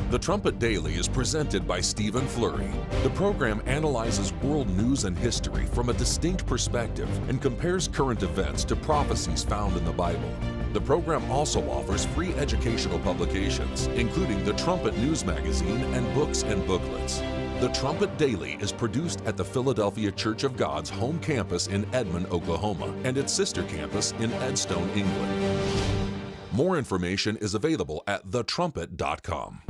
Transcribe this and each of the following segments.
The Trumpet Daily is presented by Stephen Flurry. The program analyzes world news and history from a distinct perspective and compares current events to prophecies found in the Bible. The program also offers free educational publications, including the Trumpet News Magazine and books and booklets. The Trumpet Daily is produced at the Philadelphia Church of God's home campus in Edmond, Oklahoma, and its sister campus in Edstone, England. More information is available at thetrumpet.com.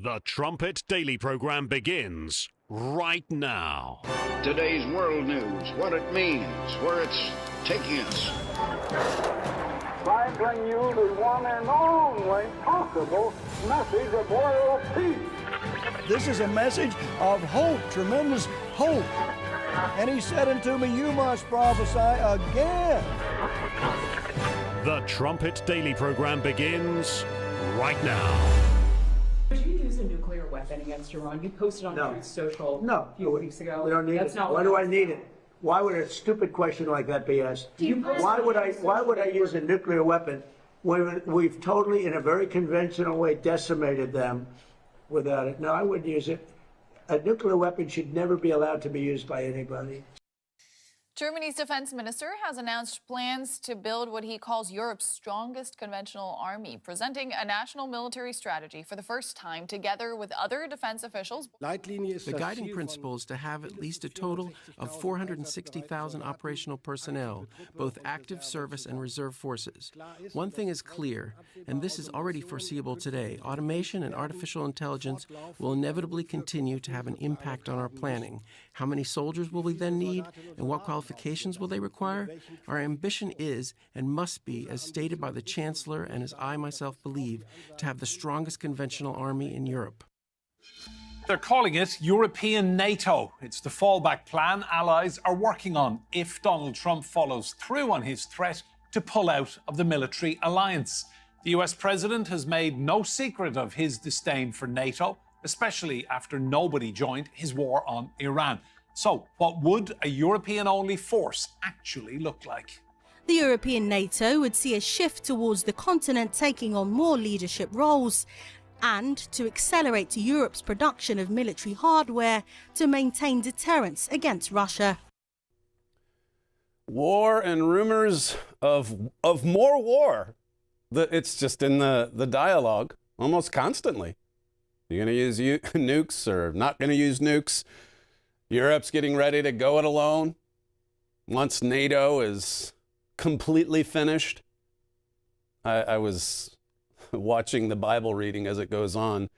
The Trumpet Daily program begins right now. Today's world news, what it means, where it's taking us. I bring you the one and only possible message of world peace. This is a message of hope, tremendous hope. And he said unto me, you must prophesy again. The Trumpet Daily program begins right now. Would you use a nuclear weapon against Iran? You posted on Truth Social a few weeks ago. We don't need it. Why do I need it? Why would a stupid question like that be asked? Why would I use a nuclear weapon when we've totally, in a very conventional way, decimated them without it? No, I wouldn't use it. A nuclear weapon should never be allowed to be used by anybody. Germany's defense minister has announced plans to build what he calls Europe's strongest conventional army, presenting a national military strategy for the first time together with other defense officials. The guiding principle is to have at least a total of 460,000 operational personnel, both active service and reserve forces. One thing is clear, and this is already foreseeable today. Automation and artificial intelligence will inevitably continue to have an impact on our planning. How many soldiers will we then need, and what qualifications will they require? Our ambition is and must be, as stated by the Chancellor and as I myself believe, to have the strongest conventional army in Europe. They're calling it European NATO. It's the fallback plan allies are working on if Donald Trump follows through on his threat to pull out of the military alliance. The US president has made no secret of his disdain for NATO, especially after nobody joined his war on Iran. So, what would a European-only force actually look like? The European NATO would see a shift towards the continent taking on more leadership roles and to accelerate Europe's production of military hardware to maintain deterrence against Russia. War and rumors of more war. It's just in the dialogue almost constantly. You're going to use nukes or not going to use nukes? Europe's getting ready to go it alone once NATO is completely finished. I was watching the Bible reading as it goes on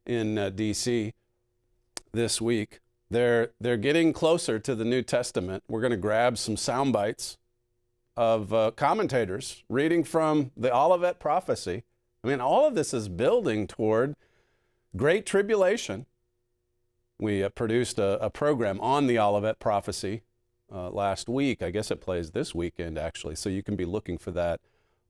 in D.C. this week. They're getting closer to the New Testament. We're going to grab some sound bites of commentators reading from the Olivet prophecy. I mean, all of this is building toward great tribulation. We produced a program on the Olivet prophecy last week. I guess it plays this weekend, actually. So you can be looking for that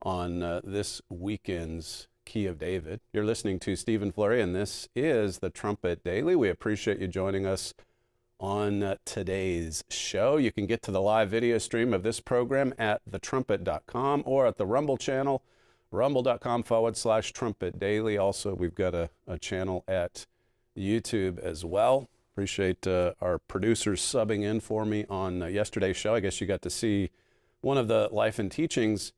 on this weekend's Key of David. You're listening to Stephen Flurry, and this is the Trumpet Daily. We appreciate you joining us on today's show. You can get to the live video stream of this program at thetrumpet.com or at the Rumble channel, rumble.com/Trumpet Daily. Also, we've got a channel at YouTube as well. Appreciate our producers subbing in for me on yesterday's show. I guess you got to see one of the Life and Teachings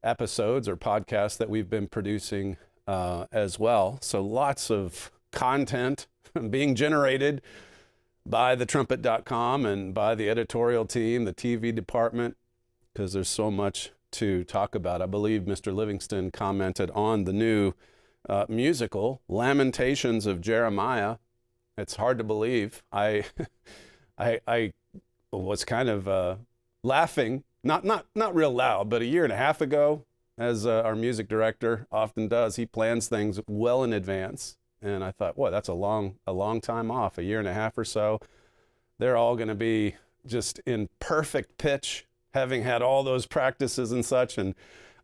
episodes or podcasts that we've been producing as well. So lots of content being generated by thetrumpet.com and by the editorial team, the TV department, because there's so much to talk about. I believe Mr. Livingston commented on the new musical, Lamentations of Jeremiah. It's hard to believe. I was kind of laughing, not real loud, but a year and a half ago, as our music director often does. He plans things well in advance. And I thought, boy, that's a long time off, a year and a half or so. They're all going to be just in perfect pitch, having had all those practices and such. And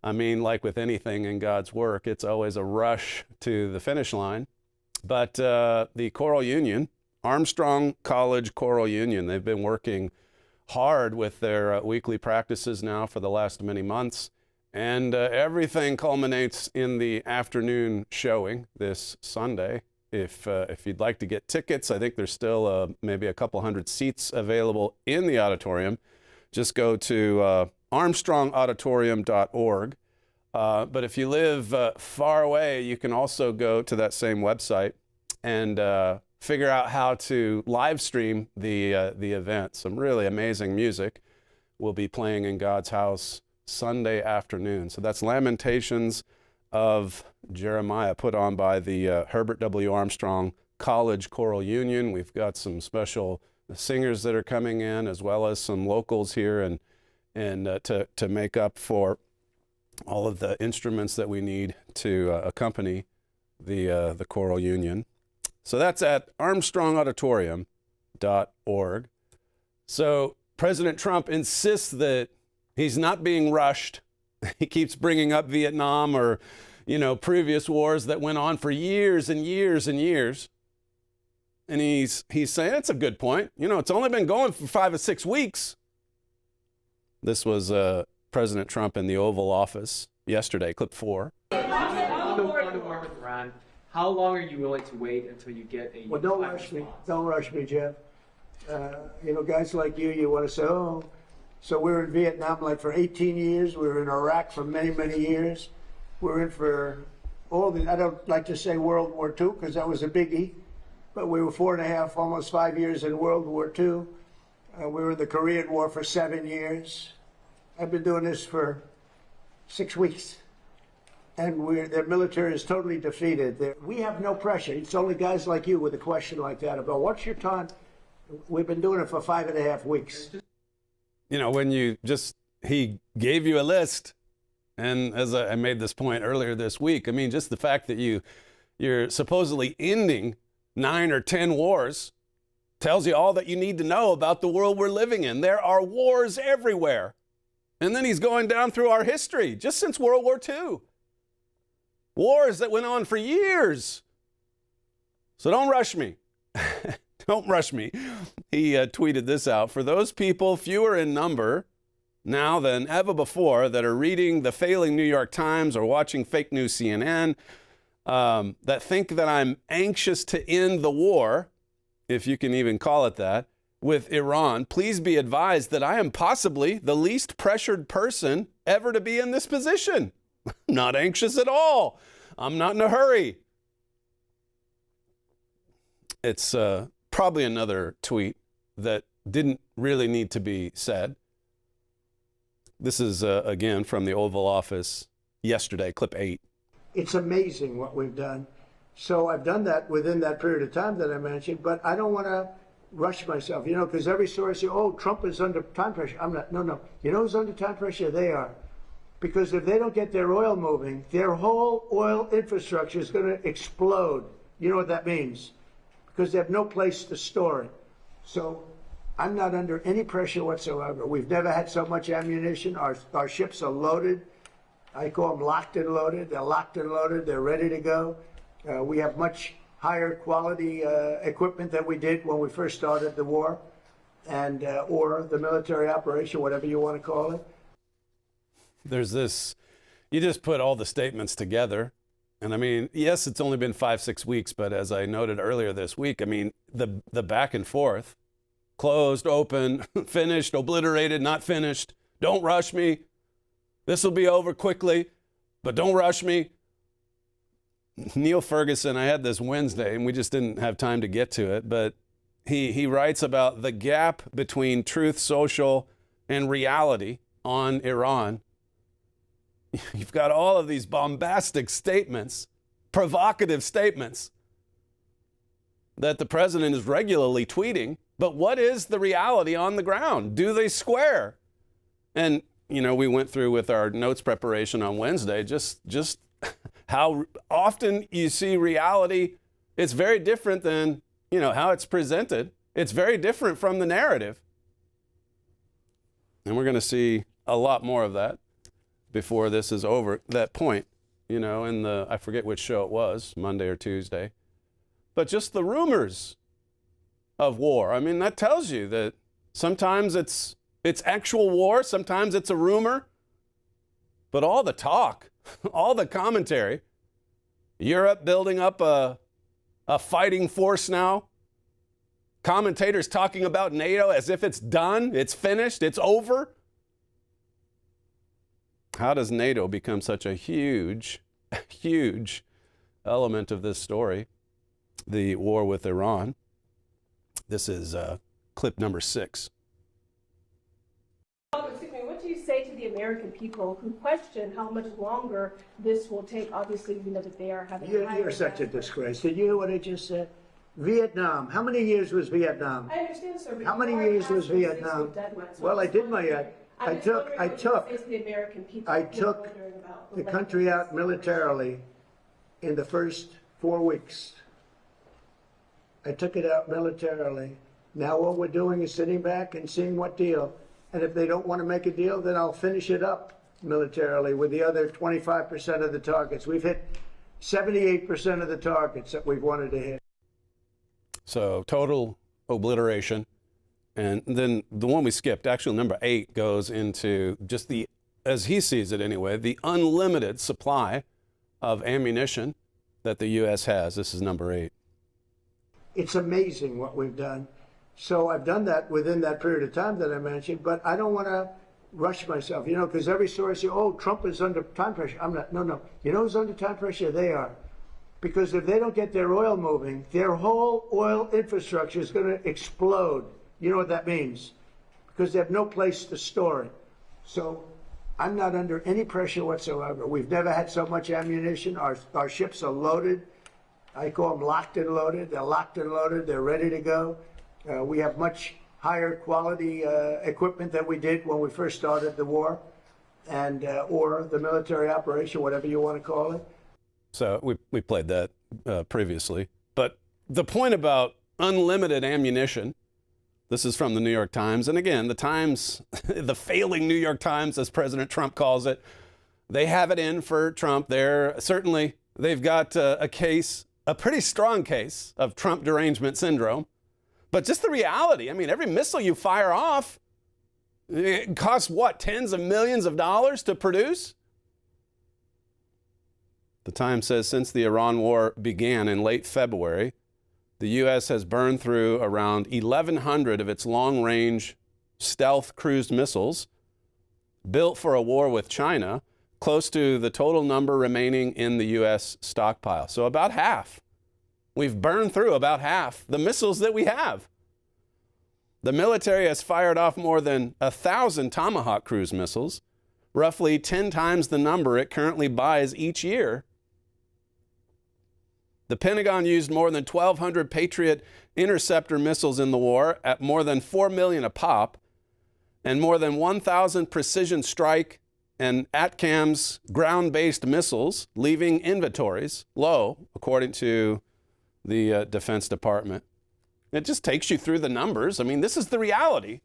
I mean, like with anything in God's work, it's always a rush to the finish line. But the Choral Union, Armstrong College Choral Union, they've been working hard with their weekly practices now for the last many months. And everything culminates in the afternoon showing this Sunday. If you'd like to get tickets, I think there's still maybe a couple hundred seats available in the auditorium. Just go to armstrongauditorium.org. But if you live far away, you can also go to that same website and figure out how to live stream the event. Some really amazing music will be playing in God's house Sunday afternoon. So that's Lamentations of Jeremiah, put on by the Herbert W. Armstrong College Choral Union. We've got some special singers that are coming in, as well as some locals here, and to make up for all of the instruments that we need to accompany the Choral Union. So that's at armstrongauditorium.org. So President Trump insists that he's not being rushed. He keeps bringing up Vietnam or, previous wars that went on for years and years and years. And he's saying, it's a good point. It's only been going for 5 or 6 weeks. This was President Trump in the Oval Office yesterday, clip 4. How long are you willing to wait until you get a... Well, don't rush me. Don't rush me, Jeff. Guys like you want to say, oh, so we were in Vietnam for 18 years. We were in Iraq for many, many years. We're in for I don't like to say World War II because that was a biggie, but we were 4.5, almost 5 years in World War II. We were in the Korean War for 7 years. I've been doing this for 6 weeks. And their military is totally defeated. We have no pressure. It's only guys like you with a question like that about what's your time. We've been doing it for 5.5 weeks. When he gave you a list, and as I made this point earlier this week, just the fact that you're supposedly ending 9 or 10 wars tells you all that you need to know about the world we're living in. There are wars everywhere. And then he's going down through our history, just since World War II. Wars that went on for years. So don't rush me. Don't rush me. He tweeted this out. For those people, fewer in number now than ever before, that are reading the failing New York Times or watching fake news CNN, that think that I'm anxious to end the war, if you can even call it that, with Iran, please be advised that I am possibly the least pressured person ever to be in this position. I'm not anxious at all. I'm not in a hurry. It's probably another tweet that didn't really need to be said. This is, again, from the Oval Office yesterday, clip 8. It's amazing what we've done. So I've done that within that period of time that I mentioned, but I don't want to rush myself, because every story says, oh, Trump is under time pressure. I'm not. No. You know who's under time pressure? They are. Because if they don't get their oil moving, their whole oil infrastructure is going to explode. You know what that means? Because they have no place to store it. So I'm not under any pressure whatsoever. We've never had so much ammunition. Our ships are loaded. I call them locked and loaded. They're locked and loaded. They're ready to go. We have much higher quality equipment than we did when we first started the war, and or the military operation, whatever you want to call it. There's this, you just put all the statements together. And yes, it's only been 5-6 weeks, but as I noted earlier this week, the back and forth, closed, open, finished, obliterated, not finished. Don't rush me. This will be over quickly, but don't rush me. Neil Ferguson, I had this Wednesday, and we just didn't have time to get to it, but he writes about the gap between Truth Social and reality on Iran. You've got all of these bombastic statements, provocative statements that the president is regularly tweeting. But what is the reality on the ground? Do they square? And, we went through with our notes preparation on Wednesday, just how often you see reality. It's very different than, how it's presented. It's very different from the narrative. And we're going to see a lot more of that before this is over. That point, in I forget which show it was, Monday or Tuesday. But just the rumors of war. I mean, that tells you that sometimes it's actual war, sometimes it's a rumor. But all the talk, all the commentary, Europe building up a fighting force now, commentators talking about NATO as if it's done, it's finished, it's over. How does NATO become such a huge, huge element of this story? The war with Iran. This is clip number 6. Excuse me, what do you say to the American people who question how much longer this will take? Obviously, we know that they are having... You're such a disgrace. Did you hear what I just said? Vietnam. How many years was Vietnam? I understand, sir. How many years was Vietnam? Well, I did my... I took the country out militarily in the first 4 weeks. I took it out militarily. Now what we're doing is sitting back and seeing what deal. And if they don't want to make a deal, then I'll finish it up militarily with the other 25% of the targets. We've hit 78% of the targets that we've wanted to hit. So total obliteration. And then the one we skipped, actually number 8, goes into just the, as he sees it anyway, the unlimited supply of ammunition that the U.S. has. This is number 8. It's amazing what we've done. So I've done that within that period of time that I mentioned, but I don't want to rush myself, because every story says, oh, Trump is under time pressure. I'm not, no. You know who's under time pressure? They are. Because if they don't get their oil moving, their whole oil infrastructure is going to explode. You know what that means? Because they have no place to store it. So I'm not under any pressure whatsoever. We've never had so much ammunition. Our ships are loaded. I call them locked and loaded. They're locked and loaded. They're ready to go. We have much higher quality equipment than we did when we first started the war, and or the military operation, whatever you want to call it. So we played that previously. But the point about unlimited ammunition, this is from the New York Times. And again, the Times, the failing New York Times, as President Trump calls it, they have it in for Trump. They've got a case, a pretty strong case of Trump derangement syndrome. But just the reality, I mean, every missile you fire off, it costs what, tens of millions of dollars to produce? The Times says since the Iran war began in late February, the U.S. has burned through around 1,100 of its long-range stealth cruise missiles built for a war with China, close to the total number remaining in the U.S. stockpile. So about half. We've burned through about half the missiles that we have. The military has fired off more than 1,000 Tomahawk cruise missiles, roughly 10 times the number it currently buys each year. The Pentagon used more than 1,200 Patriot interceptor missiles in the war at more than $4 million a pop, and more than 1,000 precision strike and ATACMS ground-based missiles, leaving inventories low, according to the Defense Department. It just takes you through the numbers. I mean, this is the reality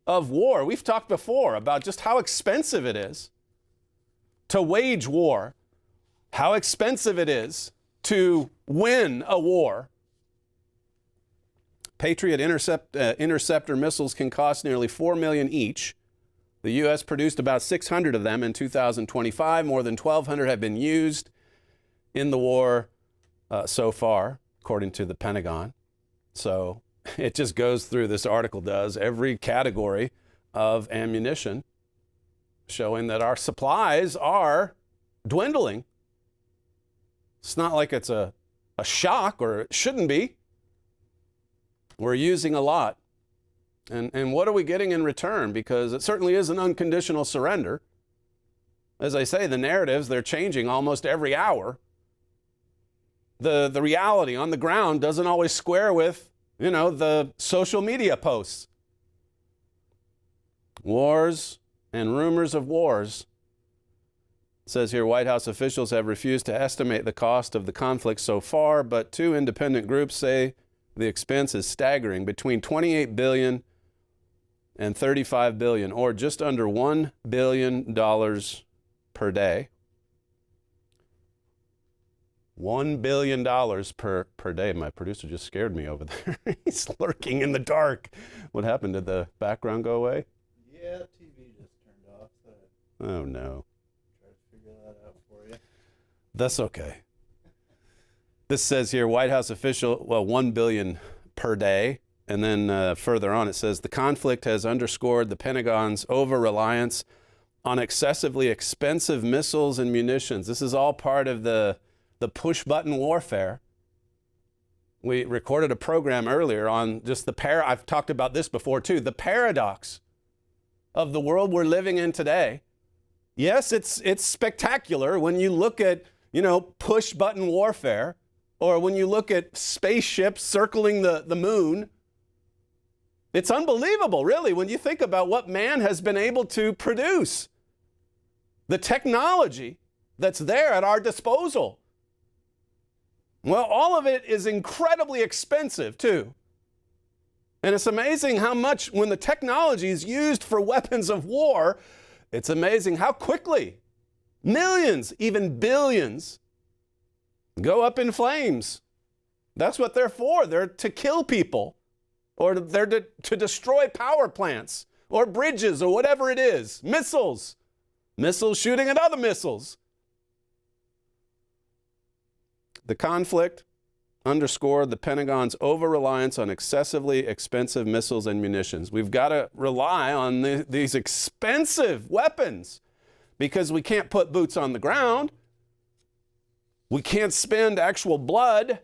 of war. We've talked before about just how expensive it is to wage war, how expensive it is to win a war. Patriot interceptor missiles can cost nearly $4 million each. The U.S. produced about 600 of them in 2025. More than 1,200 have been used in the war so far, according to the Pentagon. So it just goes through, this article does, every category of ammunition, showing that our supplies are dwindling. It's not like it's a shock, or it shouldn't be. We're using a lot. And what are we getting in return? Because it certainly is an unconditional surrender. As I say, the narratives, they're changing almost every hour. The reality on the ground doesn't always square with, the social media posts. Wars and rumors of wars. It says here, White House officials have refused to estimate the cost of the conflict so far, but two independent groups say the expense is staggering, between $28 billion and $35 billion, or just under $1 billion per day. $1 billion per day. My producer just scared me over there. He's lurking in the dark. What happened? Did the background go away? Yeah, TV just turned off. Oh, no. Try to figure that out for you. That's okay. This says here, White House official, well, $1 billion per day. And then further on, it says, the conflict has underscored the Pentagon's over-reliance on excessively expensive missiles and munitions. This is all part of the push-button warfare. We recorded a program earlier on just I've talked about this before too, the paradox of the world we're living in today. Yes, it's spectacular when you look at, push-button warfare, or when you look at spaceships circling the moon. It's unbelievable, really, when you think about what man has been able to produce. The technology that's there at our disposal. Well, all of it is incredibly expensive, too. And it's amazing how much, when the technology is used for weapons of war, it's amazing how quickly millions, even billions, go up in flames. That's what they're for. They're to kill people, or they're to destroy power plants, or bridges, or whatever it is. Missiles shooting at other missiles. The conflict underscored the Pentagon's over-reliance on excessively expensive missiles and munitions. We've got to rely on these expensive weapons because we can't put boots on the ground. We can't spend actual blood.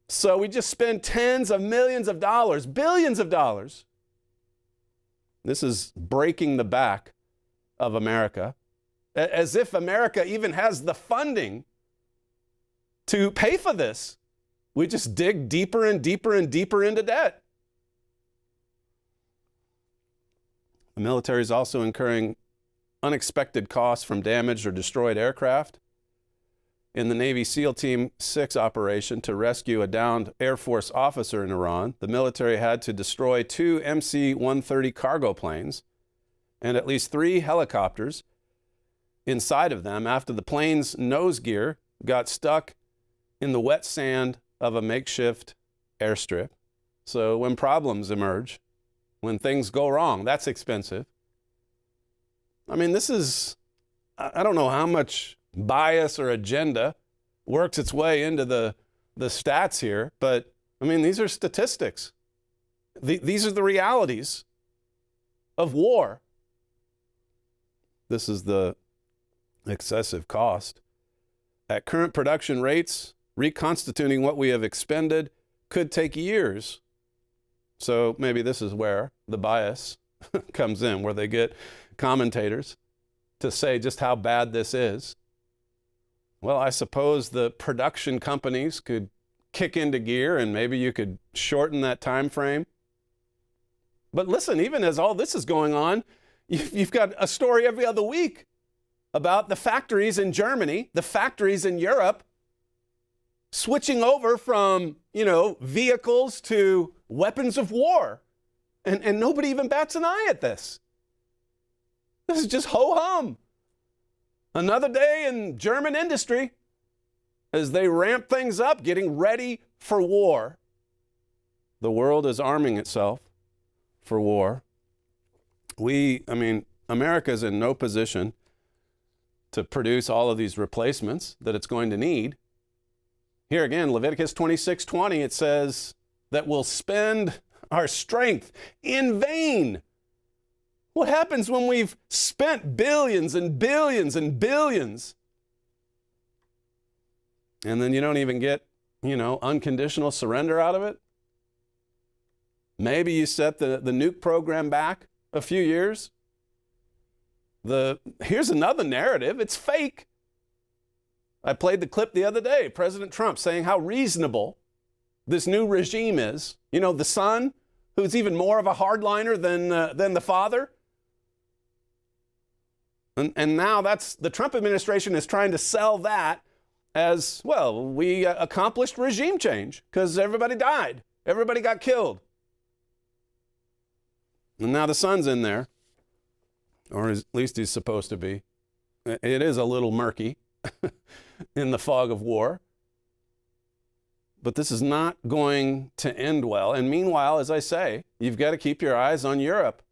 So we just spend tens of millions of dollars, billions of dollars. This is breaking the back of America, as if America even has the funding to pay for this. We just dig deeper and deeper and deeper into debt. The military is also incurring unexpected costs from damaged or destroyed aircraft. In the Navy SEAL Team 6 operation to rescue a downed Air Force officer in Iran, the military had to destroy 2 MC-130 cargo planes and at least 3 helicopters inside of them after the plane's nose gear got stuck in the wet sand of a makeshift airstrip. So when problems emerge, when things go wrong, that's expensive. I mean, this is, I don't know how much bias or agenda works its way into the stats here, but I mean, these are statistics. These are the realities of war. This is the excessive cost. At current production rates, reconstituting what we have expended could take years. So maybe this is where the bias comes in, where they get commentators to say just how bad this is. Well, I suppose the production companies could kick into gear and maybe you could shorten that time frame. But listen, even as all this is going on, you've got a story every other week about the factories in Germany, the factories in Europe, switching over from, vehicles to weapons of war. And nobody even bats an eye at this. This is just ho-hum. Another day in German industry as they ramp things up, getting ready for war. The world is arming itself for war. America's in no position to produce all of these replacements that it's going to need. Here again, Leviticus 26:20, it says that we'll spend our strength in vain. What happens when we've spent billions and billions and billions? And then you don't even get, unconditional surrender out of it? Maybe you set the nuke program back a few years. Here's another narrative. It's fake. I played the clip the other day, President Trump saying how reasonable this new regime is. The son, who's even more of a hardliner than the father. And now the Trump administration is trying to sell that as, well, we accomplished regime change because everybody died. Everybody got killed. And now the son's in there, or at least he's supposed to be. It is a little murky in the fog of war. But this is not going to end well. And meanwhile, as I say, you've got to keep your eyes on Europe.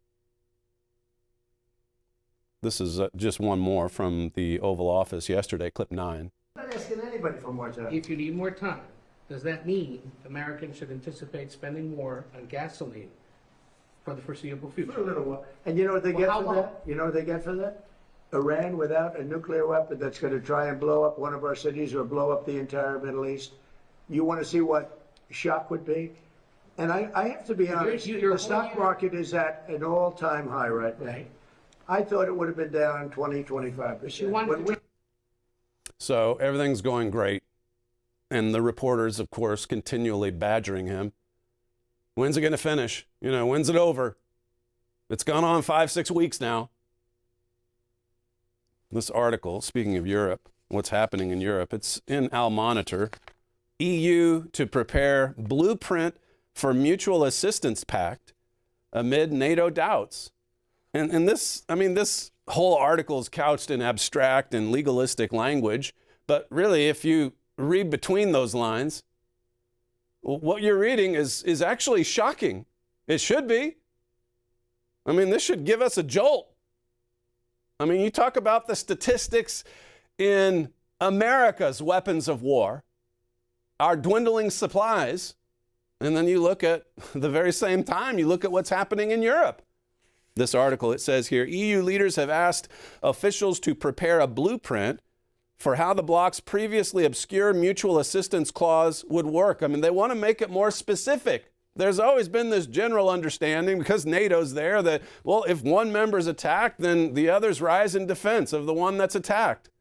This is just one more from the Oval Office yesterday, clip 9. I'm not asking anybody for more time. If you need more time, does that mean Americans should anticipate spending more on gasoline for the foreseeable future? For a little while. And you know what they get for that? You know what they get for that? Iran without a nuclear weapon that's going to try and blow up one of our cities or blow up the entire Middle East. You want to see what shock would be? And I have to be honest, the stock market is at an all-time high right now. I thought it would have been down 20, 25%. So everything's going great. And the reporters, of course, continually badgering him. When's it going to finish? You know, when's it over? It's gone on 5-6 weeks now. This article, speaking of Europe, what's happening in Europe, it's in Al Monitor. EU to prepare blueprint for mutual assistance pact amid NATO doubts. And this, I mean, this whole article is couched in abstract and legalistic language, but really, if you read between those lines, what you're reading is actually shocking. It should be. I mean, this should give us a jolt. I mean, you talk about the statistics in America's weapons of war, our dwindling supplies, and then you look at the very same time, you look at what's happening in Europe. This article, it says here, EU leaders have asked officials to prepare a blueprint for how the bloc's previously obscure mutual assistance clause would work. I mean, they want to make it more specific. There's always been this general understanding, because NATO's there, that, well, if one member's attacked, then the others rise in defense of the one that's attacked.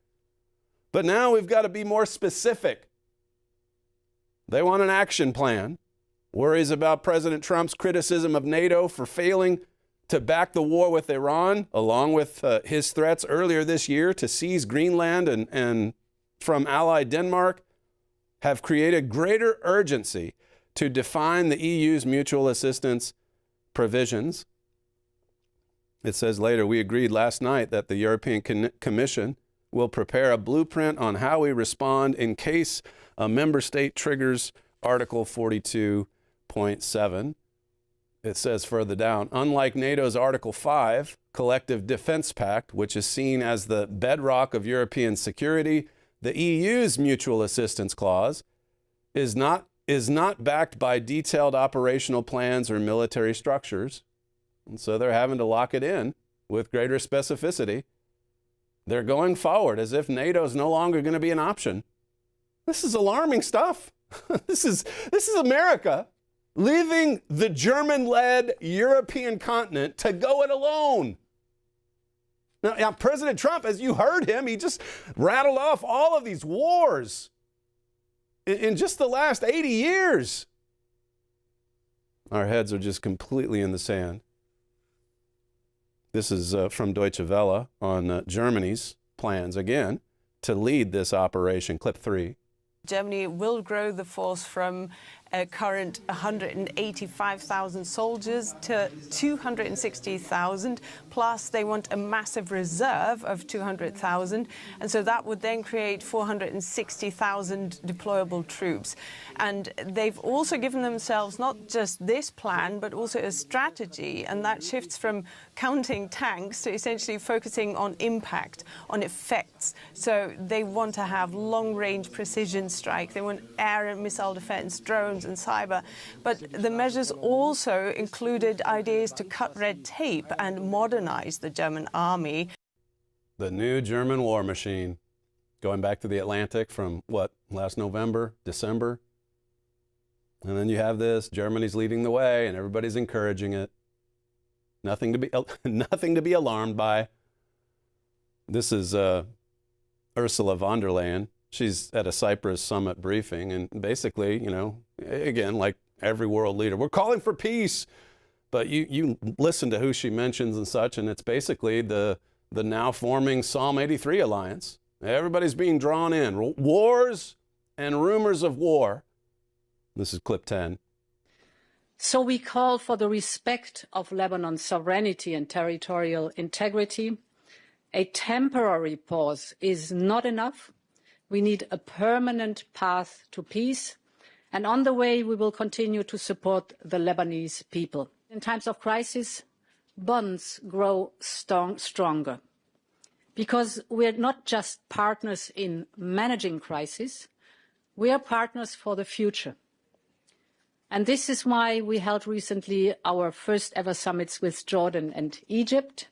But now we've got to be more specific. They want an action plan. Worries about President Trump's criticism of NATO for failing to back the war with Iran, along with his threats earlier this year to seize Greenland and from ally Denmark, have created greater urgency to define the EU's mutual assistance provisions. It says later, we agreed last night that the European Commission will prepare a blueprint on how we respond in case a member state triggers Article 42.7. It says further down, unlike NATO's Article 5 Collective Defense Pact, which is seen as the bedrock of European security, the EU's Mutual Assistance Clause is not backed by detailed operational plans or military structures. And so they're having to lock it in with greater specificity. They're going forward as if NATO's no longer going to be an option. This is alarming stuff. This is America leaving the German-led European continent to go it alone. Now, President Trump, as you heard him, he just rattled off all of these wars in just the last 80 years. Our heads are just completely in the sand. This is from Deutsche Welle on Germany's plans, again, to lead this operation. Clip 3. Germany will grow the force from current 185,000 soldiers to 260,000, plus they want a massive reserve of 200,000, and so that would then create 460,000 deployable troops. And they've also given themselves not just this plan, but also a strategy, and that shifts from counting tanks to essentially focusing on impact, on effects. So they want to have long-range precision strike, they want air and missile defense, drones and cyber. But the measures also included ideas to cut red tape and modernize the German army. The new German war machine, going back to the Atlantic from, last November, December? And then you have this, Germany's leading the way and everybody's encouraging it. Nothing to be alarmed by. This is Ursula von der Leyen. She's at a Cyprus summit briefing, and basically, again, like every world leader, we're calling for peace. But you listen to who she mentions and such, and it's basically the the now forming Psalm 83 alliance. Everybody's being drawn in. Wars and rumors of war. This is clip 10. So we call for the respect of Lebanon's sovereignty and territorial integrity. A temporary pause is not enough. We need a permanent path to peace. And on the way, we will continue to support the Lebanese people. In times of crisis, bonds grow stronger. Because we're not just partners in managing crisis, we are partners for the future. And this is why we held recently our first ever summits with Jordan and Egypt,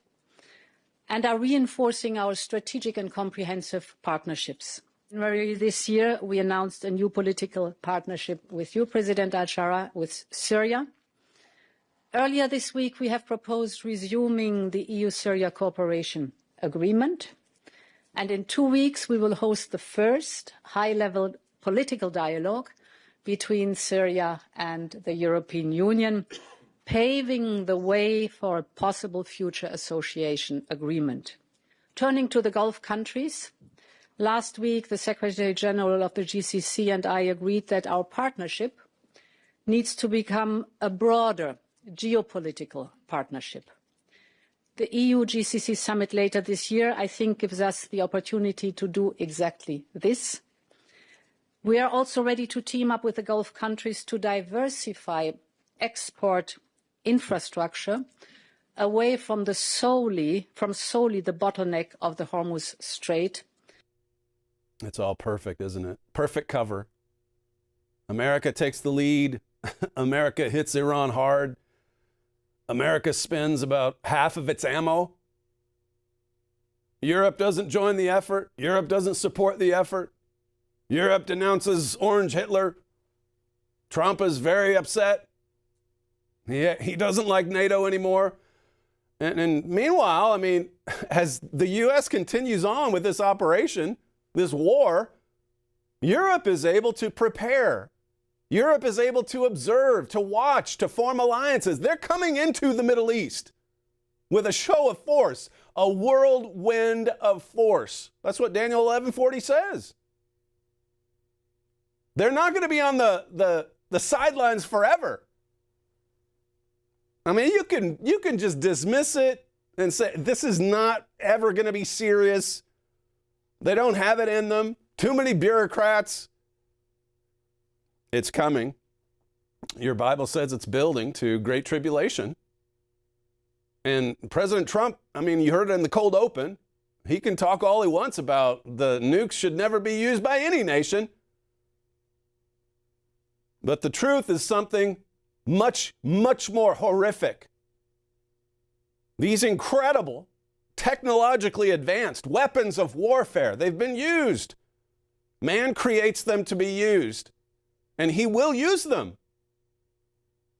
and are reinforcing our strategic and comprehensive partnerships. In January this year, we announced a new political partnership with you, President al-Shara, with Syria. Earlier this week, we have proposed resuming the EU-Syria cooperation agreement. And in 2 weeks, we will host the first high-level political dialogue between Syria and the European Union, paving the way for a possible future association agreement. Turning to the Gulf countries, last week the Secretary General of the GCC and I agreed that our partnership needs to become a broader geopolitical partnership. The EU-GCC summit later this year, I think, gives us the opportunity to do exactly this. We are also ready to team up with the Gulf countries to diversify export infrastructure away from solely the bottleneck of the Hormuz Strait. It's all perfect, isn't it? Perfect cover. America takes the lead. America hits Iran hard. America spends about half of its ammo. Europe doesn't join the effort. Europe doesn't support the effort. Europe denounces Orange Hitler. Trump is very upset. He doesn't like NATO anymore. And meanwhile, I mean, as the U.S. continues on with this operation, this war, Europe is able to prepare. Europe is able to observe, to watch, to form alliances. They're coming into the Middle East with a show of force, a whirlwind of force. That's what Daniel 11:40 says. They're not going to be on the sidelines forever. I mean, you can just dismiss it and say, this is not ever going to be serious. They don't have it in them. Too many bureaucrats. It's coming. Your Bible says it's building to great tribulation. And President Trump, I mean, you heard it in the cold open. He can talk all he wants about the nukes should never be used by any nation. But the truth is something much, much more horrific. These incredible, technologically advanced weapons of warfare, they've been used. Man creates them to be used, and he will use them.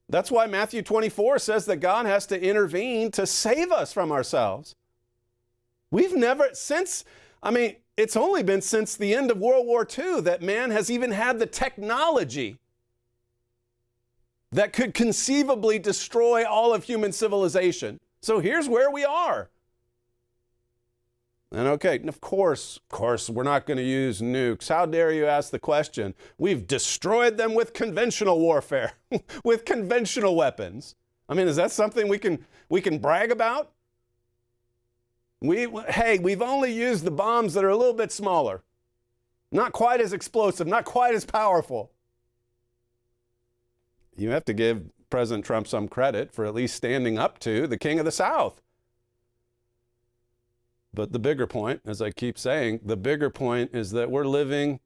That's why Matthew 24 says that God has to intervene to save us from ourselves. We've never, it's only been since the end of World War II that man has even had the technology that could conceivably destroy all of human civilization. So here's where we are. And okay, of course, we're not going to use nukes. How dare you ask the question? We've destroyed them with conventional warfare, with conventional weapons. I mean, is that something we can brag about? We've only used the bombs that are a little bit smaller, not quite as explosive, not quite as powerful. You have to give President Trump some credit for at least standing up to the king of the South. But the bigger point, as I keep saying, the bigger point is that we're living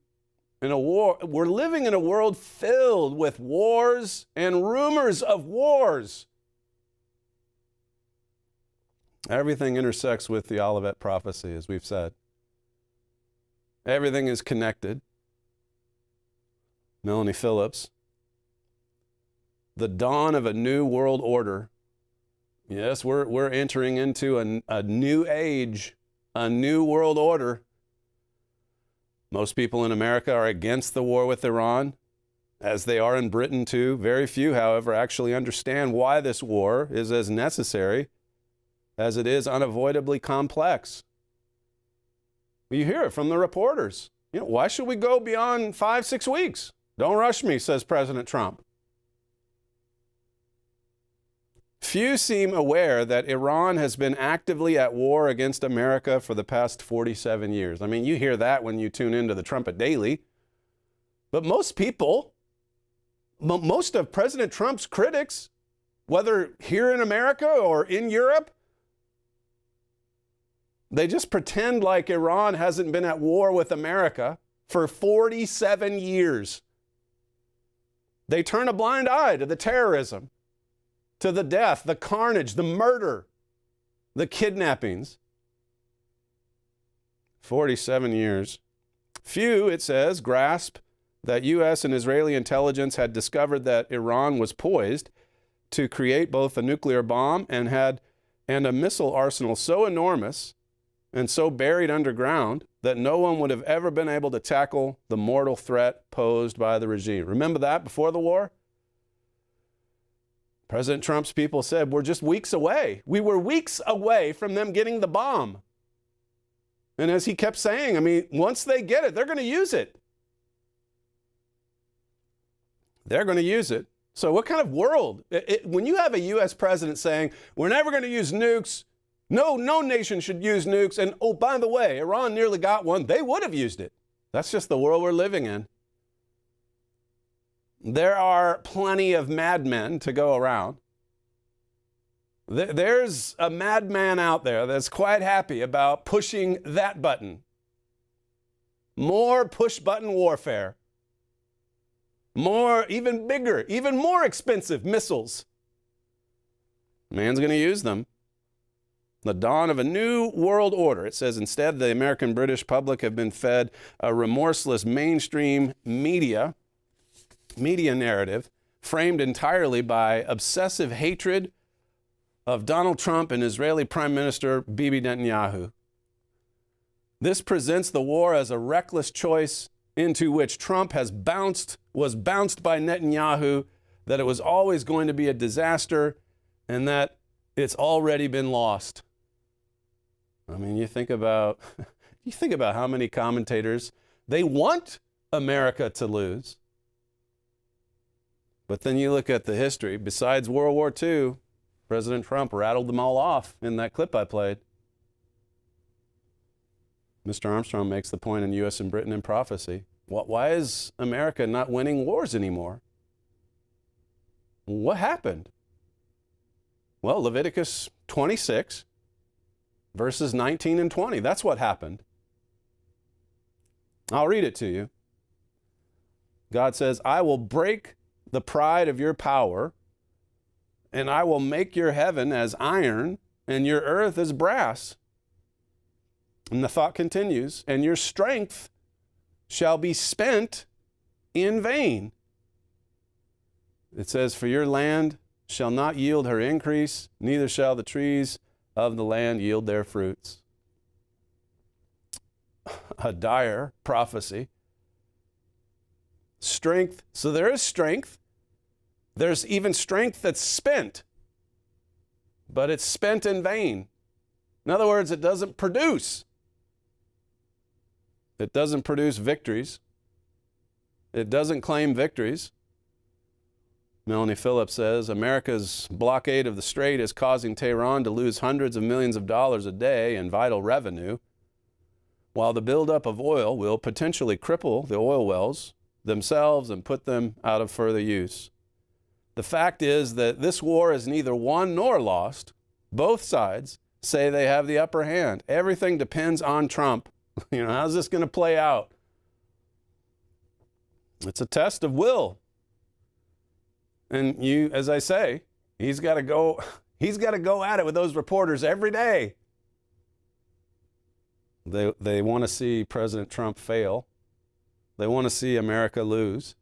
in a war. We're living in a world filled with wars and rumors of wars. Everything intersects with the Olivet prophecy, as we've said. Everything is connected. Melanie Phillips. The dawn of a new world order. Yes, we're entering into a new age, a new world order. Most people in America are against the war with Iran, as they are in Britain too. Very few, however, actually understand why this war is as necessary as it is unavoidably complex. You hear it from the reporters. Why should we go beyond 5-6 weeks? Don't rush me, says President Trump. Few seem aware that Iran has been actively at war against America for the past 47 years. I mean, you hear that when you tune into the Trumpet Daily. But most people, most of President Trump's critics, whether here in America or in Europe, they just pretend like Iran hasn't been at war with America for 47 years. They turn a blind eye to the terrorism, to the death, the carnage, the murder, the kidnappings. 47 years. Few, it says, grasp that U.S. and Israeli intelligence had discovered that Iran was poised to create both a nuclear bomb and a missile arsenal so enormous and so buried underground that no one would have ever been able to tackle the mortal threat posed by the regime. Remember that before the war? President Trump's people said, we're just weeks away. We were weeks away from them getting the bomb. And as he kept saying, I mean, once they get it, they're going to use it. They're going to use it. So what kind of world? When you have a U.S. president saying, we're never going to use nukes, no nation should use nukes, and oh, by the way, Iran nearly got one, they would have used it. That's just the world we're living in. There are plenty of madmen to go around. There's a madman out there that's quite happy about pushing that button. More push-button warfare. More, even bigger, even more expensive missiles. Man's going to use them. The dawn of a new world order. It says instead the American British public have been fed a remorseless mainstream media narrative framed entirely by obsessive hatred of Donald Trump and Israeli Prime Minister Bibi Netanyahu. This presents the war as a reckless choice into which Trump was bounced by Netanyahu, that it was always going to be a disaster and that it's already been lost. I mean, you think about how many commentators, they want America to lose. But then you look at the history. Besides World War II, President Trump rattled them all off in that clip I played. Mr. Armstrong makes the point in U.S. and Britain in Prophecy. Why is America not winning wars anymore? What happened? Well, Leviticus 26, verses 19 and 20. That's what happened. I'll read it to you. God says, I will break the pride of your power, and I will make your heaven as iron and your earth as brass. And the thought continues, and your strength shall be spent in vain. It says, for your land shall not yield her increase, neither shall the trees of the land yield their fruits. A dire prophecy. Strength. So there is strength. There's even strength that's spent, but it's spent in vain. In other words, it doesn't produce. It doesn't produce victories. It doesn't claim victories. Melanie Phillips says, America's blockade of the Strait is causing Tehran to lose hundreds of millions of dollars a day in vital revenue, while the buildup of oil will potentially cripple the oil wells themselves and put them out of further use. The fact is that this war is neither won nor lost. Both sides say they have the upper hand. Everything depends on Trump. How's this going to play out? It's a test of will. And as I say, he's got to go at it with those reporters every day. They want to see President Trump fail. They want to see America lose.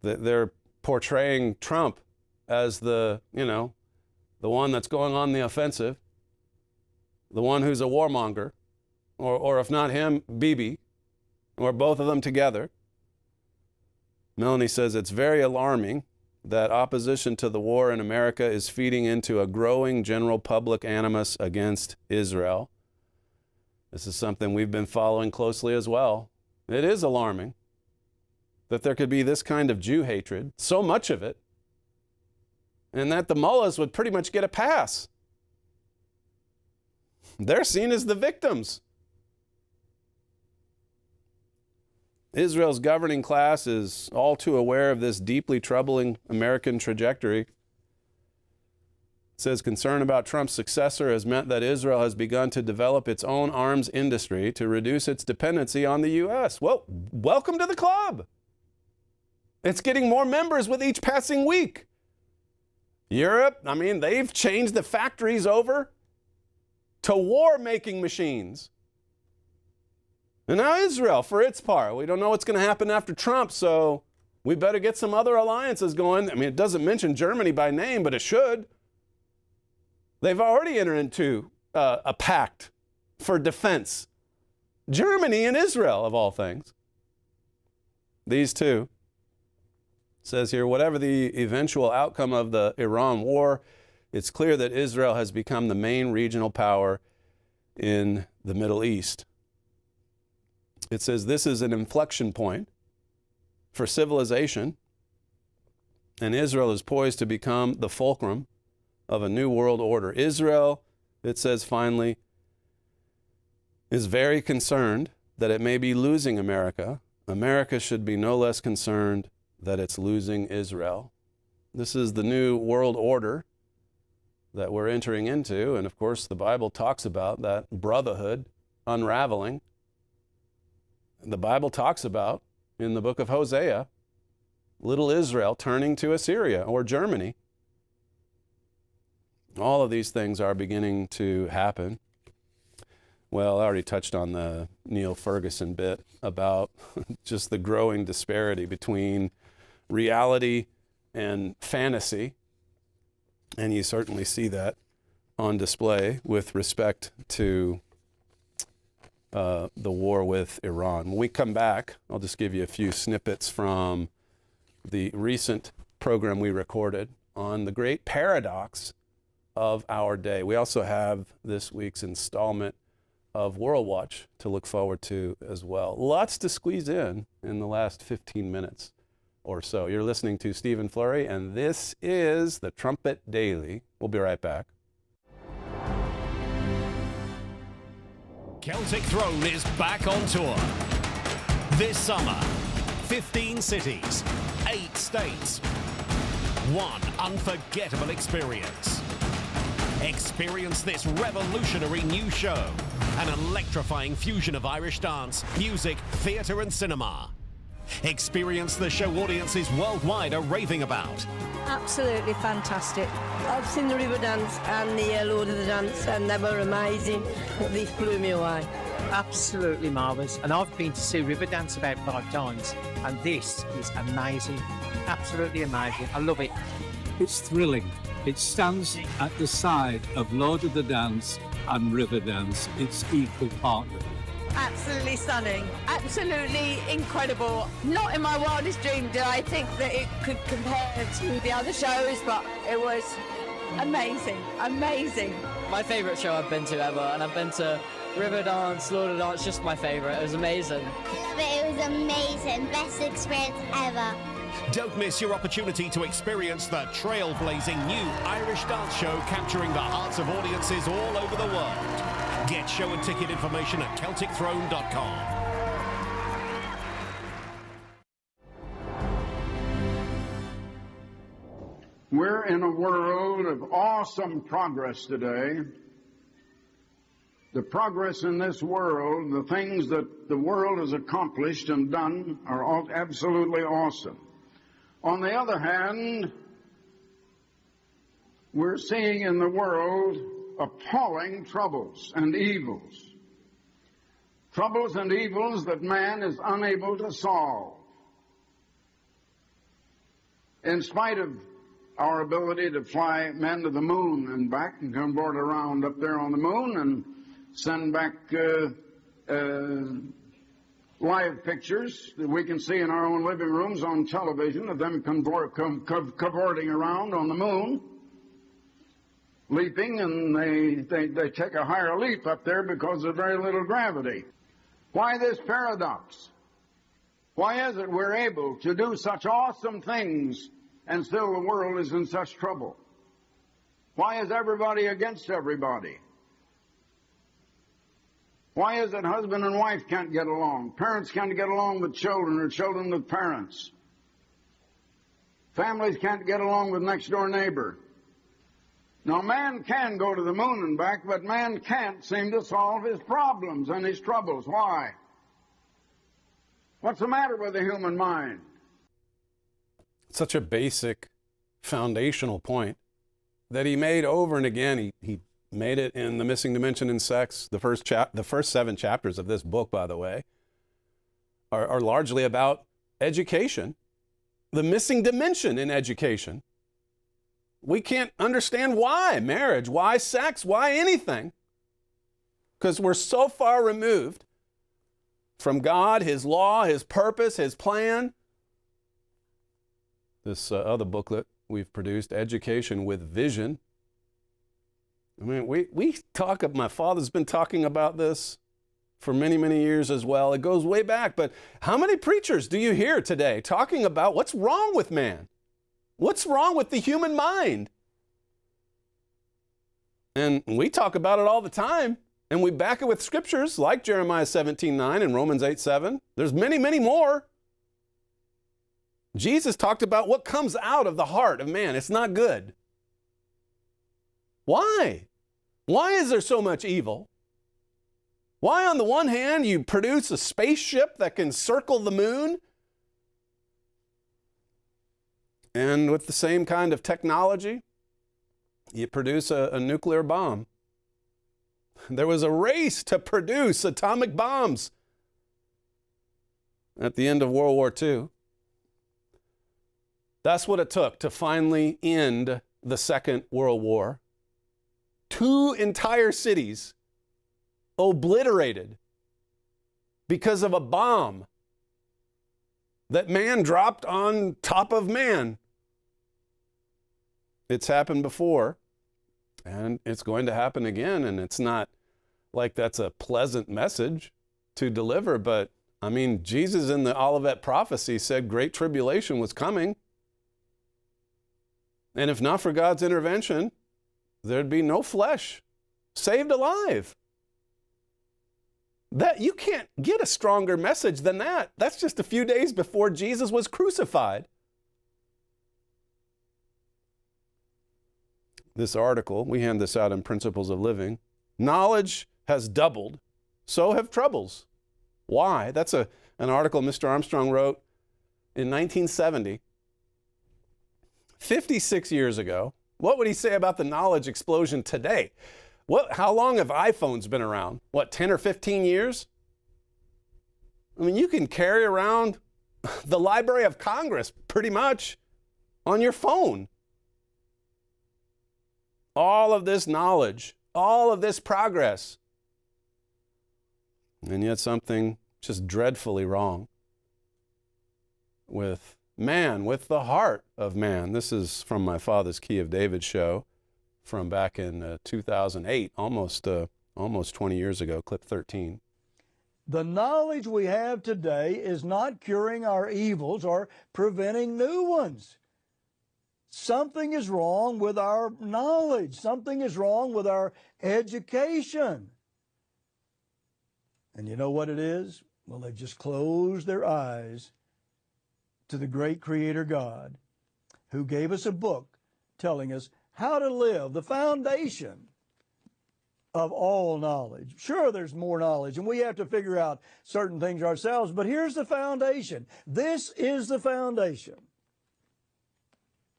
They're portraying Trump as the one that's going on the offensive, the one who's a warmonger, or if not him, Bibi, or both of them together. Melanie says it's very alarming that opposition to the war in America is feeding into a growing general public animus against Israel. This is something we've been following closely as well. It is alarming that there could be this kind of Jew hatred, so much of it, and that the mullahs would pretty much get a pass. They're seen as the victims. Israel's governing class is all too aware of this deeply troubling American trajectory. It says concern about Trump's successor has meant that Israel has begun to develop its own arms industry to reduce its dependency on the U.S. Well, welcome to the club. It's getting more members with each passing week. Europe, I mean, they've changed the factories over to war-making machines. And now Israel, for its part. We don't know what's going to happen after Trump, so we better get some other alliances going. I mean, it doesn't mention Germany by name, but it should. They've already entered into a pact for defense. Germany and Israel, of all things. These two. It says here, whatever the eventual outcome of the Iran war, it's clear that Israel has become the main regional power in the Middle East. It says this is an inflection point for civilization, and Israel is poised to become the fulcrum of a new world order. Israel, it says finally, is very concerned that it may be losing America. America should be no less concerned that it's losing Israel. This is the new world order that we're entering into, and of course the Bible talks about that brotherhood unraveling. The Bible talks about, in the book of Hosea, little Israel turning to Assyria or Germany. All of these things are beginning to happen. Well, I already touched on the Neil Ferguson bit about just the growing disparity between reality and fantasy. And you certainly see that on display with respect to the war with Iran. When we come back, I'll just give you a few snippets from the recent program we recorded on the great paradox of our day. We also have this week's installment of WorldWatch to look forward to as well. Lots to squeeze in the last 15 minutes or so. You're listening to Stephen Flurry, and this is the Trumpet Daily. We'll be right back. Celtic Throne is back on tour. This summer, 15 cities, 8 states, one unforgettable experience. Experience this revolutionary new show, an electrifying fusion of Irish dance, music, theatre and cinema. Experience the show audiences worldwide are raving about. Absolutely fantastic. I've seen the River Dance and the Lord of the Dance, and they were amazing. This blew me away. Absolutely marvellous. And I've been to see Riverdance about 5 times, and this is amazing. Absolutely amazing. I love it. It's thrilling. It stands at the side of Lord of the Dance and Riverdance. It's equal partner. Absolutely stunning. Absolutely incredible. Not in my wildest dream did I think that it could compare to the other shows, but it was amazing. Amazing. My favourite show I've been to ever, and I've been to Riverdance, Lord of the Dance, just my favourite. It was amazing. It was amazing. Best experience ever. Don't miss your opportunity to experience the trailblazing new Irish dance show capturing the hearts of audiences all over the world. Get show and ticket information at CelticThrone.com. We're in a world of awesome progress today. The progress in this world, the things that the world has accomplished and done are all absolutely awesome. On the other hand, we're seeing in the world appalling troubles and evils. Troubles and evils that man is unable to solve. In spite of our ability to fly men to the moon and back and come board around up there on the moon and send back live pictures that we can see in our own living rooms on television of them cavorting around on the moon, leaping, and they take a higher leap up there because of very little gravity. Why this paradox? Why is it we're able to do such awesome things and still the world is in such trouble? Why is everybody against everybody? Why is it husband and wife can't get along? Parents can't get along with children, or children with parents. Families can't get along with next door neighbor. Now, man can go to the moon and back, but man can't seem to solve his problems and his troubles. Why? What's the matter with the human mind? Such a basic, foundational point that he made over and again. He made it in The Missing Dimension in Sex. The first 7 chapters of this book, by the way, are largely about education, the missing dimension in education. We can't understand why marriage, why sex, why anything, because we're so far removed from God, His law, His purpose, His plan. This other booklet we've produced, Education with Vision. I mean, we talk, my father's been talking about this for many, many years as well. It goes way back, but how many preachers do you hear today talking about what's wrong with man? What's wrong with the human mind? And we talk about it all the time, and we back it with scriptures like Jeremiah 17:9 and Romans 8:7. There's many, many more. Jesus talked about what comes out of the heart of man. It's not good. Why? Why is there so much evil? Why, on the one hand, you produce a spaceship that can circle the moon, and with the same kind of technology, you produce a nuclear bomb? There was a race to produce atomic bombs at the end of World War II. That's what it took to finally end the Second World War. 2 entire cities obliterated because of a bomb that man dropped on top of man. It's happened before, and it's going to happen again, and it's not like that's a pleasant message to deliver, but I mean, Jesus in the Olivet prophecy said great tribulation was coming. And if not for God's intervention, there'd be no flesh saved alive. That you can't get a stronger message than that. That's just a few days before Jesus was crucified. This article, we hand this out in Principles of Living. Knowledge has doubled, so have troubles. Why? That's an article Mr. Armstrong wrote in 1970. 56 years ago. What would he say about the knowledge explosion today? How long have iPhones been around? 10 or 15 years? I mean, you can carry around the Library of Congress pretty much on your phone. All of this knowledge, all of this progress. And yet something just dreadfully wrong with man, with the heart of man. This is from my father's Key of David show from back in 2008, almost 20 years ago, clip 13. The knowledge we have today is not curing our evils or preventing new ones. Something is wrong with our knowledge. Something is wrong with our education. And you know what it is? Well, they've just closed their eyes to the great Creator God, who gave us a book telling us how to live, the foundation of all knowledge. Sure, there's more knowledge, and we have to figure out certain things ourselves, but here's the foundation. This is the foundation.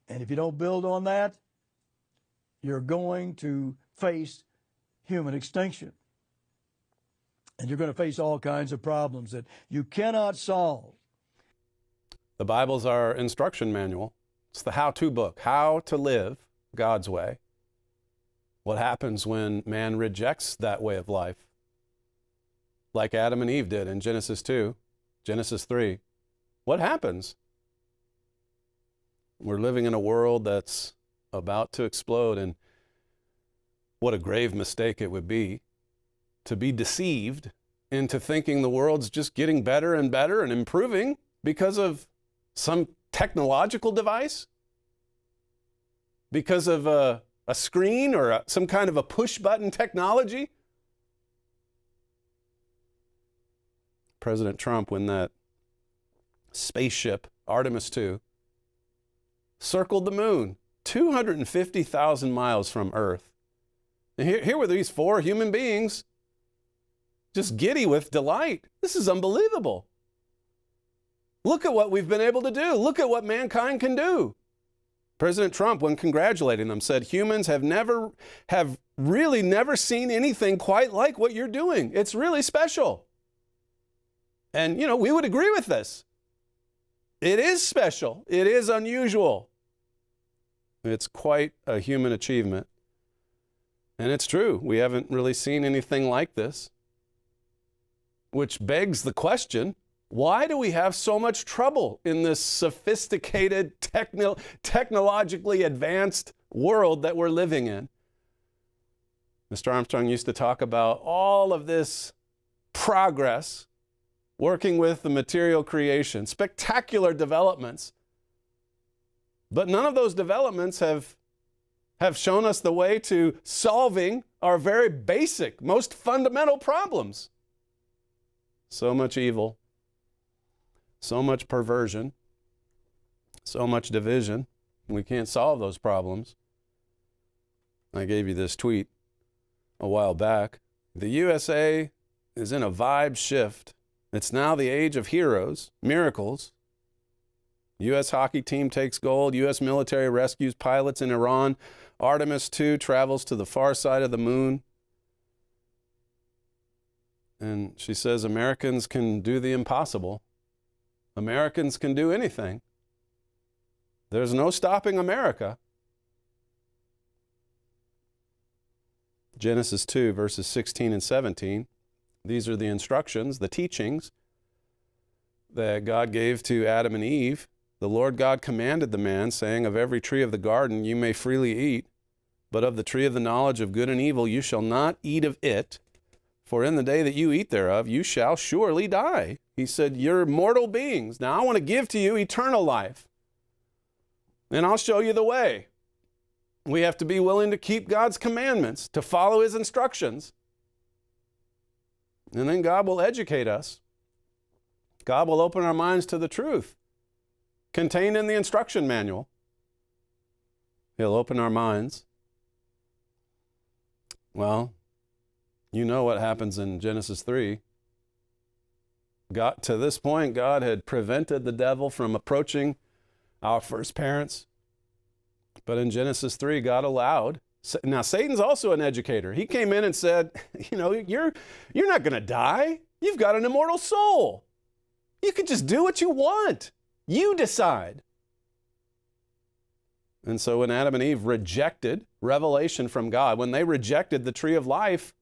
And if you don't build on that, you're going to face human extinction. And you're going to face all kinds of problems that you cannot solve. The Bible's our instruction manual. It's the how-to book, how to live God's way. What happens when man rejects that way of life? Like Adam and Eve did in Genesis 2. Genesis 3. What happens? We're living in a world that's about to explode, and what a grave mistake it would be to be deceived into thinking the world's just getting better and better and improving because of some technological device, because of a screen or some kind of a push-button technology. President Trump, when that spaceship, Artemis II, circled the moon, 250,000 miles from Earth. And here were these 4 human beings just giddy with delight. This is unbelievable. Look at what we've been able to do. Look at what mankind can do. President Trump, when congratulating them, said humans have really never seen anything quite like what you're doing. It's really special. And, you know, we would agree with this. It is special. It is unusual. It's quite a human achievement. And it's true. We haven't really seen anything like this. Which begs the question, why do we have so much trouble in this sophisticated, technologically advanced world that we're living in? Mr. Armstrong used to talk about all of this progress, working with the material creation, spectacular developments. But none of those developments have shown us the way to solving our very basic, most fundamental problems. So much evil, so much perversion, so much division. We can't solve those problems. I gave you this tweet a while back. The USA is in a vibe shift. It's now the age of heroes, miracles. U.S. hockey team takes gold. U.S. military rescues pilots in Iran. Artemis II travels to the far side of the moon. And she says Americans can do the impossible. Americans can do anything. There's no stopping America. Genesis 2, verses 16 and 17. These are the instructions, the teachings that God gave to Adam and Eve. The Lord God commanded the man, saying, of every tree of the garden you may freely eat, but of the tree of the knowledge of good and evil you shall not eat of it, for in the day that you eat thereof you shall surely die. He said, you're mortal beings. Now I want to give to you eternal life, and I'll show you the way. We have to be willing to keep God's commandments, to follow his instructions. And then God will educate us. God will open our minds to the truth contained in the instruction manual. He'll open our minds. Well, you know what happens in Genesis 3. To this point, God had prevented the devil from approaching our first parents. But in Genesis 3, God allowed. Now, Satan's also an educator. He came in and said, you know, you're not going to die. You've got an immortal soul. You can just do what you want. You decide. And so when Adam and Eve rejected revelation from God, when they rejected the tree of life,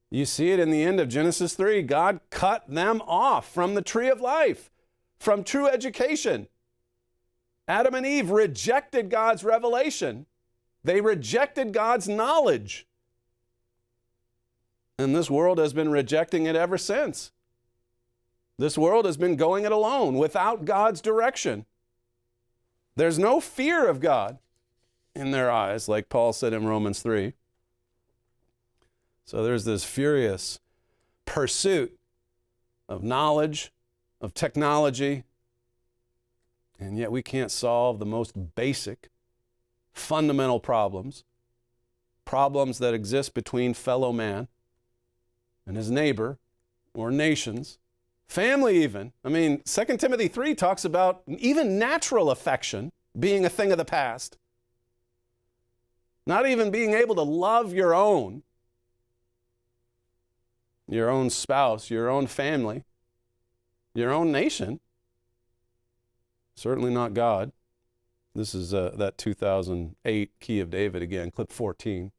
you see it in the end of Genesis 3. God cut them off from the tree of life, from true education. Adam and Eve rejected God's revelation. They rejected God's knowledge. And this world has been rejecting it ever since. This world has been going it alone, without God's direction. There's no fear of God in their eyes, like Paul said in Romans 3. So there's this furious pursuit of knowledge, of technology, and yet we can't solve the most basic, fundamental problems that exist between fellow man and his neighbor or nations, family even. I mean, 2 Timothy 3 talks about even natural affection being a thing of the past. Not even being able to love your own spouse, your own family, your own nation. Certainly not God. This is that 2008 Key of David again, clip 14.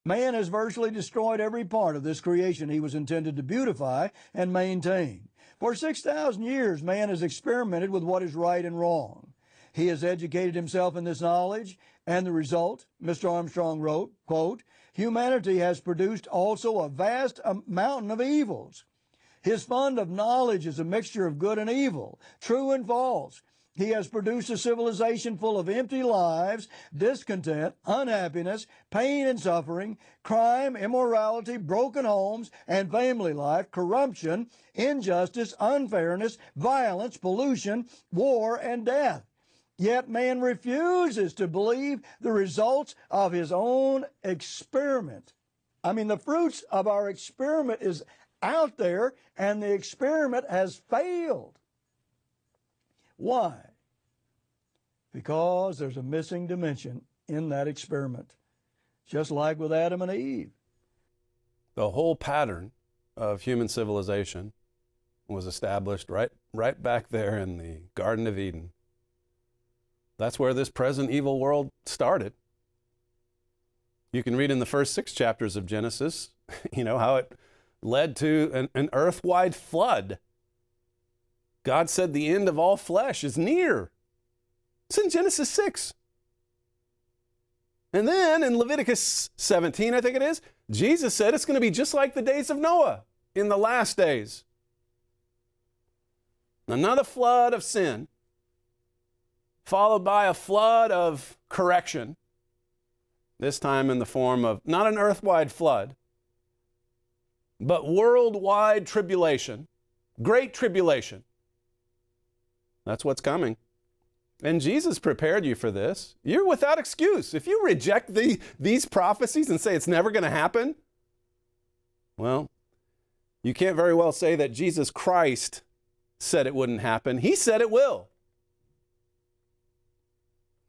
Man has virtually destroyed every part of this creation he was intended to beautify and maintain. For 6,000 years, man has experimented with what is right and wrong. He has educated himself in this knowledge, and the result, Mr. Armstrong wrote, quote, humanity has produced also a vast mountain of evils. His fund of knowledge is a mixture of good and evil, true and false. He has produced a civilization full of empty lives, discontent, unhappiness, pain and suffering, crime, immorality, broken homes and family life, corruption, injustice, unfairness, violence, pollution, war, and death. Yet man refuses to believe the results of his own experiment. I mean, the fruits of our experiment is out there, and the experiment has failed. Why? Because there's a missing dimension in that experiment, just like with Adam and Eve. The whole pattern of human civilization was established right back there in the Garden of Eden. That's where this present evil world started. You can read in the first 6 chapters of Genesis, how it led to an earth-wide flood. God said the end of all flesh is near. It's in Genesis 6. And then in Leviticus 17, I think it is, Jesus said it's going to be just like the days of Noah in the last days. Another flood of sin, followed by a flood of correction, this time in the form of not an earth-wide flood, but worldwide tribulation, great tribulation. That's what's coming. And Jesus prepared you for this. You're without excuse. If you reject these prophecies and say it's never going to happen, well, you can't very well say that Jesus Christ said it wouldn't happen. He said it will.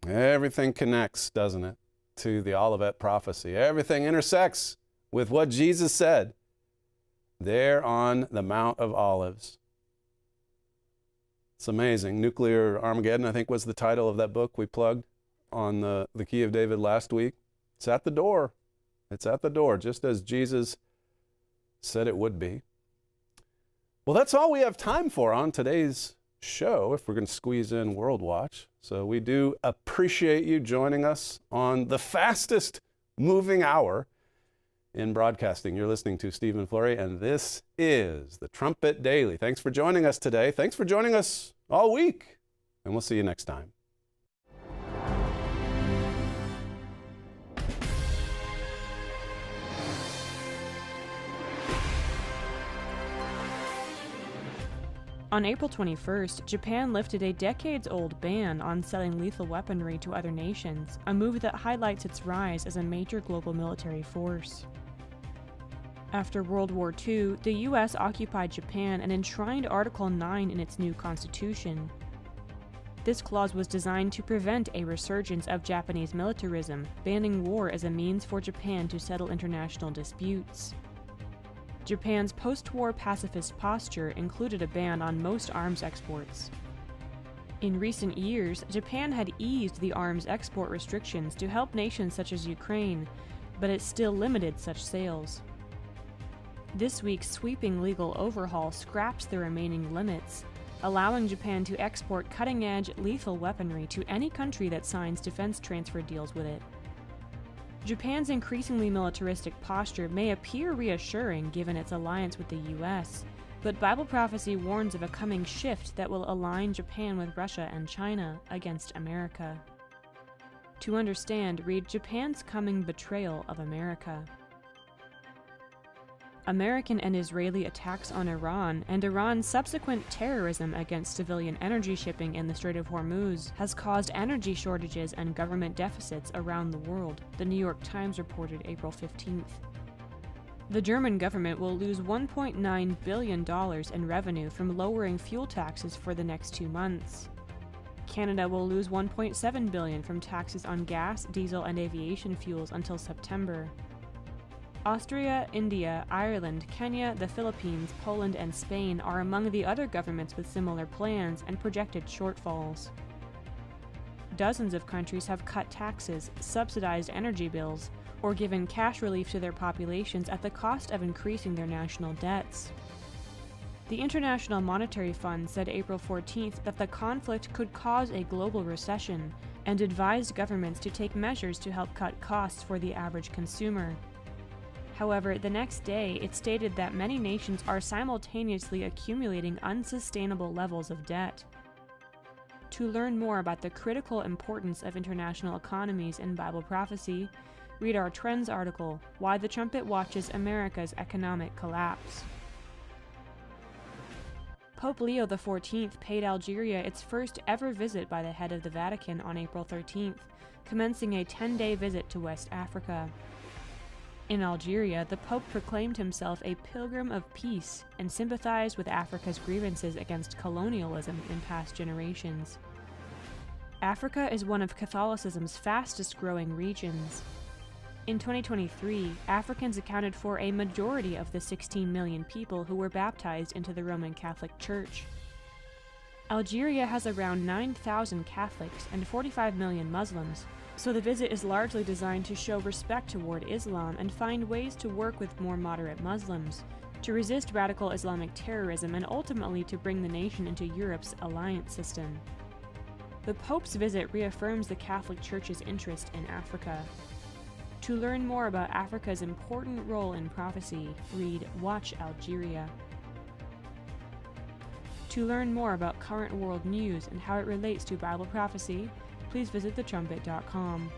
Everything connects, doesn't it, to the Olivet prophecy. Everything intersects with what Jesus said there on the Mount of Olives. It's amazing. Nuclear Armageddon, I think, was the title of that book we plugged on the Key of David last week. It's at the door. It's at the door, just as Jesus said it would be. Well, that's all we have time for on today's show, if we're going to squeeze in WorldWatch. So we do appreciate you joining us on the fastest moving hour in broadcasting. You're listening to Stephen Flurry, and this is the Trumpet Daily. Thanks for joining us today. Thanks for joining us all week, and we'll see you next time. On April 21st, Japan lifted a decades-old ban on selling lethal weaponry to other nations, a move that highlights its rise as a major global military force. After World War II, the U.S. occupied Japan and enshrined Article 9 in its new constitution. This clause was designed to prevent a resurgence of Japanese militarism, banning war as a means for Japan to settle international disputes. Japan's post-war pacifist posture included a ban on most arms exports. In recent years, Japan had eased the arms export restrictions to help nations such as Ukraine, but it still limited such sales. This week's sweeping legal overhaul scraps the remaining limits, allowing Japan to export cutting-edge, lethal weaponry to any country that signs defense transfer deals with it. Japan's increasingly militaristic posture may appear reassuring given its alliance with the U.S., but Bible prophecy warns of a coming shift that will align Japan with Russia and China against America. To understand, read Japan's Coming Betrayal of America. American and Israeli attacks on Iran and Iran's subsequent terrorism against civilian energy shipping in the Strait of Hormuz has caused energy shortages and government deficits around the world, the New York Times reported April 15th. The German government will lose $1.9 billion in revenue from lowering fuel taxes for the next 2 months. Canada will lose $1.7 billion from taxes on gas, diesel, and aviation fuels until September. Austria, India, Ireland, Kenya, the Philippines, Poland, and Spain are among the other governments with similar plans and projected shortfalls. Dozens of countries have cut taxes, subsidized energy bills, or given cash relief to their populations at the cost of increasing their national debts. The International Monetary Fund said April 14th that the conflict could cause a global recession and advised governments to take measures to help cut costs for the average consumer. However, the next day, it stated that many nations are simultaneously accumulating unsustainable levels of debt. To learn more about the critical importance of international economies in Bible prophecy, read our Trends article, Why the Trumpet Watches America's Economic Collapse. Pope Leo XIV paid Algeria its first ever visit by the head of the Vatican on April 13th, commencing a 10-day visit to West Africa. In Algeria, the Pope proclaimed himself a pilgrim of peace and sympathized with Africa's grievances against colonialism in past generations. Africa is one of Catholicism's fastest-growing regions. In 2023, Africans accounted for a majority of the 16 million people who were baptized into the Roman Catholic Church. Algeria has around 9,000 Catholics and 45 million Muslims, so the visit is largely designed to show respect toward Islam and find ways to work with more moderate Muslims, to resist radical Islamic terrorism, and ultimately to bring the nation into Europe's alliance system. The Pope's visit reaffirms the Catholic Church's interest in Africa. To learn more about Africa's important role in prophecy, read Watch Algeria. To learn more about current world news and how it relates to Bible prophecy, please visit thetrumpet.com.